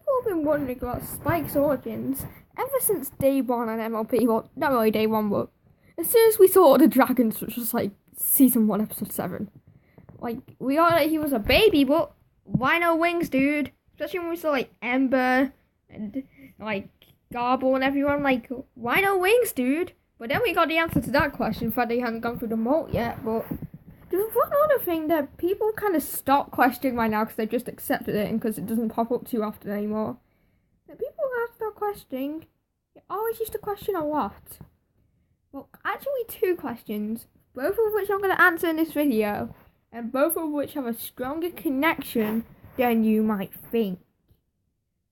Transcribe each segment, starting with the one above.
people have been wondering about Spike's origins ever since day one on MLP. Well, not really day one, but as soon as we saw the dragons, which was like season 1, episode 7. Like, we all know he was a baby, but why no wings, dude? Especially when we saw like Ember and like Garble and everyone. Like, why no wings, dude? But then we got the answer to that question. In fact, they hadn't gone through the molt yet, but there's one other thing that people kind of stop questioning right now because they've just accepted it and because it doesn't pop up too often anymore. That people have start questioning. They always used to question a lot. Well, actually 2 questions, both of which I'm going to answer in this video, and both of which have a stronger connection than you might think.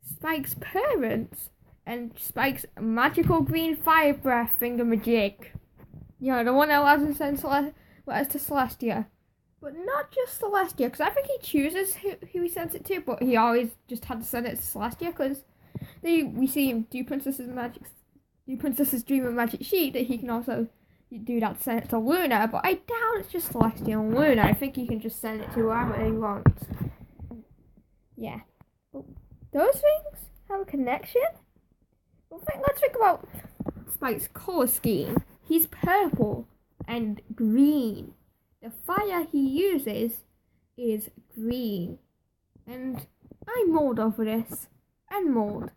Spike's parents and Spike's magical green fire breath thingamajig. You know, the one that allows him to send letters to Celestia. But not just Celestia, because I think he chooses who he sends it to, but he always just had to send it to Celestia, because we see him do Princess's Dream of Magic Sheet, that he can also do that to send it to Luna, but I doubt it's just Celestia and Luna. I think he can just send it to whoever he wants. Yeah. But those things have a connection? Well, let's think about Spike's colour scheme. He's purple and green. The fire he uses is green. And I mulled over this. And mulled.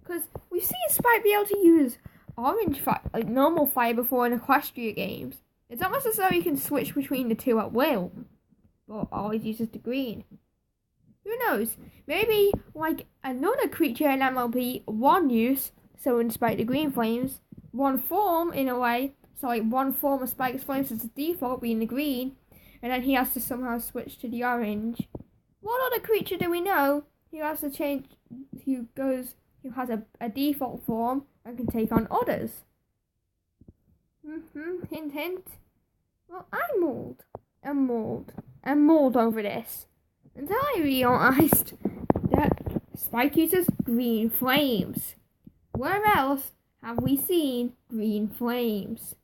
Because we've seen Spike be able to use orange fire, like normal fire, before in Equestria games. It's not necessarily you can switch between the two at will, but always uses the green. Who knows? Maybe, like, another creature in MLP, one use, so in Spike the green flames, one form, in a way, so like one form of Spike's flames is the default, being the green, and then he has to somehow switch to the orange. What other creature do we know who has to change, who has a default form and can take on others? Hint, hint. Well, I'm mauled over this. Until I realised that Spike uses green flames. Where else have we seen green flames?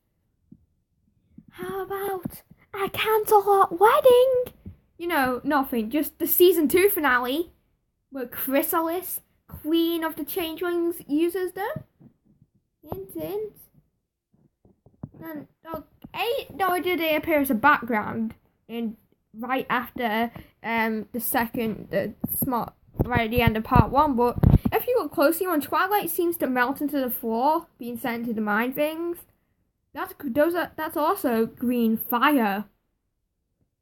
How about a Canterlot wedding? You know, nothing. Just the season 2 finale, where Chrysalis, Queen of the Changelings, uses them. Hint, hint. And no, they appear as a background in right after right at the end of part 1, but if you look closely, when Twilight seems to melt into the floor, being sent into the mind things, that's also green fire.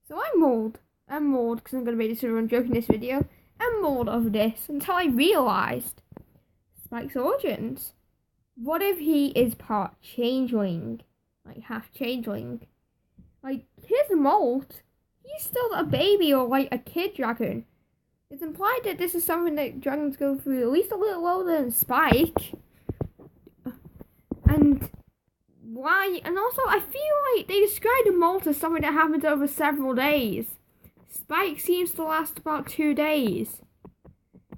So I'm mauled, because I'm going to make this everyone joke in this video. I'm mauled over this until I realised Spike's origins. What if he is part changeling? Like half changeling? Like, his molt, he's still a baby or like a kid dragon. It's implied that this is something that dragons go through at least a little older than Spike. And why? And also, I feel like they described a molt as something that happens over several days. Spike seems to last about 2 days.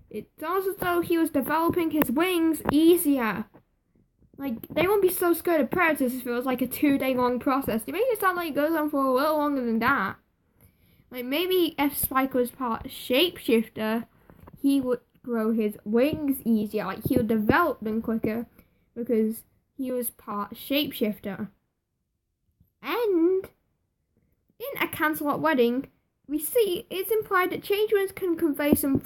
It's almost as though he was developing his wings easier. Like, they won't be so scared of predators if it was like a 2-day long process. They make it sound like it goes on for a little longer than that. Like, maybe if Spike was part shapeshifter, he would grow his wings easier. Like, he would develop them quicker because he was part shapeshifter. And in A Canterlot Wedding, we see it's implied that changelings can convey some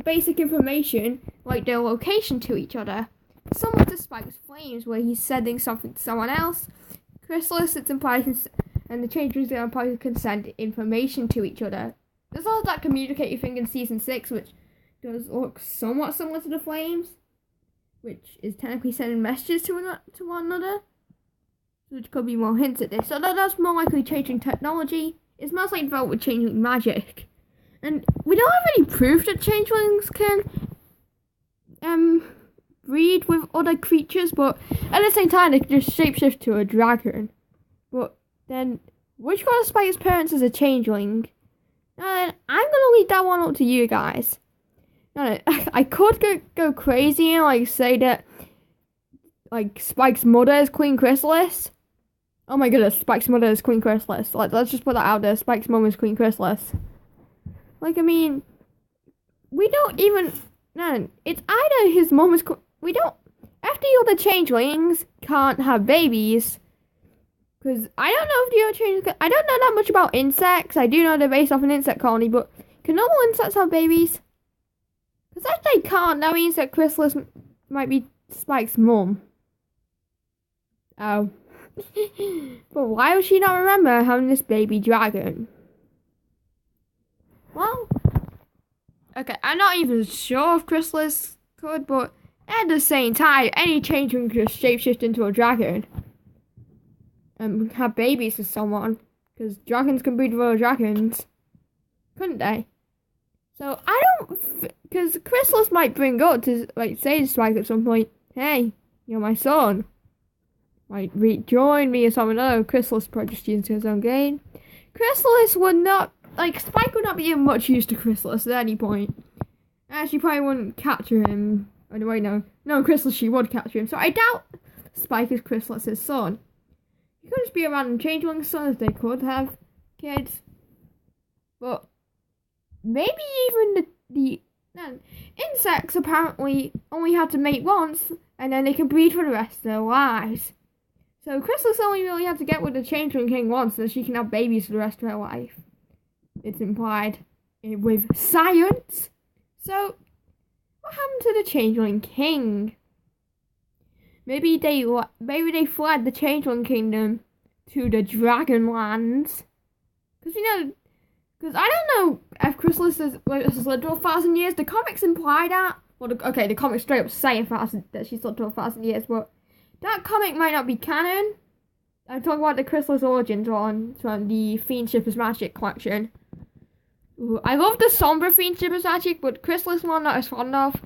basic information, like their location, to each other. Similar to Spike's flames, where he's sending something to someone else. Chrysalis, it's implied, and the changelings are implied can send information to each other. There's also that communicating thing in season 6, which does look somewhat similar to the flames, which is technically sending messages to one another. So there could be more hints at this. Although that's more likely changing technology, it's most likely developed with changing magic. And we don't have any proof that changelings can breed with other creatures, but at the same time they can just shapeshift to a dragon. But then, which one of Spike's parents is a changeling? Now then, I'm gonna leave that one up to you guys. Now, I could go crazy and like say that like Spike's mother is Queen Chrysalis. Oh my goodness, Spike's mother is Queen Chrysalis. Let's just put that out there. Spike's mom is Queen Chrysalis. Like, I mean, we don't even. No, it's either his mom is. We don't. After the other changelings can't have babies. Because I don't know if the other changelings. I don't know that much about insects. I do know they're based off an insect colony, but can normal insects have babies? Because if they can't, that means that Chrysalis might be Spike's mum. Oh. But why would she not remember having this baby dragon? Well, okay, I'm not even sure if Chrysalis could, but at the same time, any changeling could just shapeshift into a dragon and have babies with someone, because dragons can breed with other dragons, couldn't they? So I don't, because Chrysalis might bring up to say to Spike at some point, "Hey, you're my son. Like rejoin me or something." Oh, Chrysalis probably just used his own gain. Chrysalis would not Spike would not be of much use to Chrysalis at any point. And she probably wouldn't capture him. Oh no, wait, no, Chrysalis she would capture him. So I doubt Spike is Chrysalis's son. He could just be a random changeling son, as they could have kids. But maybe even the insects apparently only had to mate once, and then they can breed for the rest of their lives. So Chrysalis only really had to get with the Changeling King once, so she can have babies for the rest of her life. It's implied with science. So what happened to the Changeling King? Maybe they fled the Changeling Kingdom to the Dragonlands. Because I don't know if Chrysalis has lived to 1,000 years. The comics imply that. Well, the comics straight up say that she's lived to 1,000 years, but that comic might not be canon. I'm talking about the Chrysalis Origins one from the Fiend Shippers Magic collection. Ooh, I love the somber Fiend Shippers Magic, but Chrysalis one not as fond of.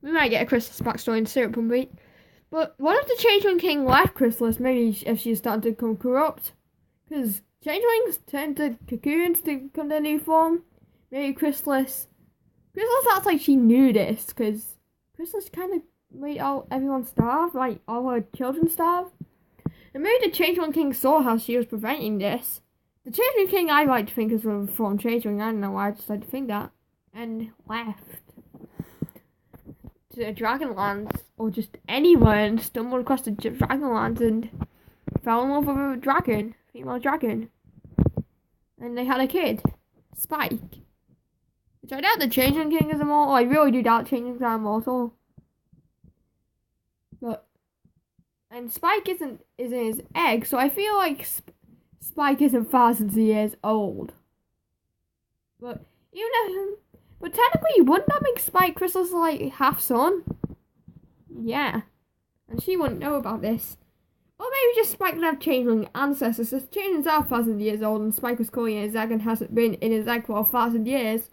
We might get a Chrysalis backstory in Syrup and Beat. But what if the Changeling King left Chrysalis? Maybe if she's starting to become corrupt. Because changelings turn to cocoons to come to a new form. Maybe Chrysalis acts like she knew this, because Chrysalis kind of made everyone starve, like all her children starve. And maybe the Changeling King saw how she was preventing this. The Changeling King I like to think is a reformed changeling. I don't know why I just like to think that. And left to the Dragonlands, or just anywhere, and stumbled across the Dragonlands and fell in love with a dragon, female dragon. And they had a kid, Spike. Which I doubt the Changeling King is immortal. I really do doubt changelings are immortal. And Spike isn't in his egg, so I feel like Spike isn't thousands of years old. But technically, wouldn't that make Spike Chrysalis half son? Yeah, and she wouldn't know about this. Or maybe just Spike would have changeling ancestors. If changelings are 1,000 years old and Spike was calling in his egg and hasn't been in his egg for 1,000 years,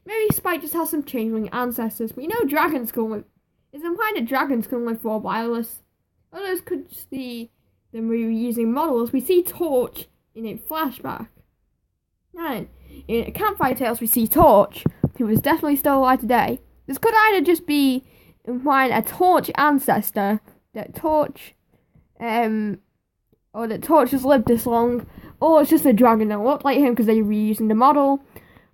maybe Spike just has some changeling ancestors. But dragons can live. It's implied that dragons can live for a while. Others could just be them reusing models. We see Torch in a flashback. And in Campfire Tales, we see Torch, who is definitely still alive today. This could either just be implying a Torch ancestor, that Torch has lived this long, or it's just a dragon that looked like him because they were reusing the model,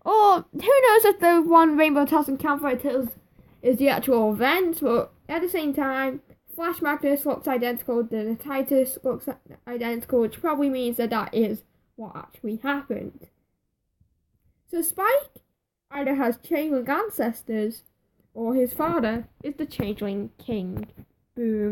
or who knows if the one Rainbow Tales and Campfire Tales is the actual event, but at the same time, Flash Magnus looks identical, the Titus looks identical, which probably means that is what actually happened. So Spike either has changeling ancestors, or his father is the Changeling King. Boom.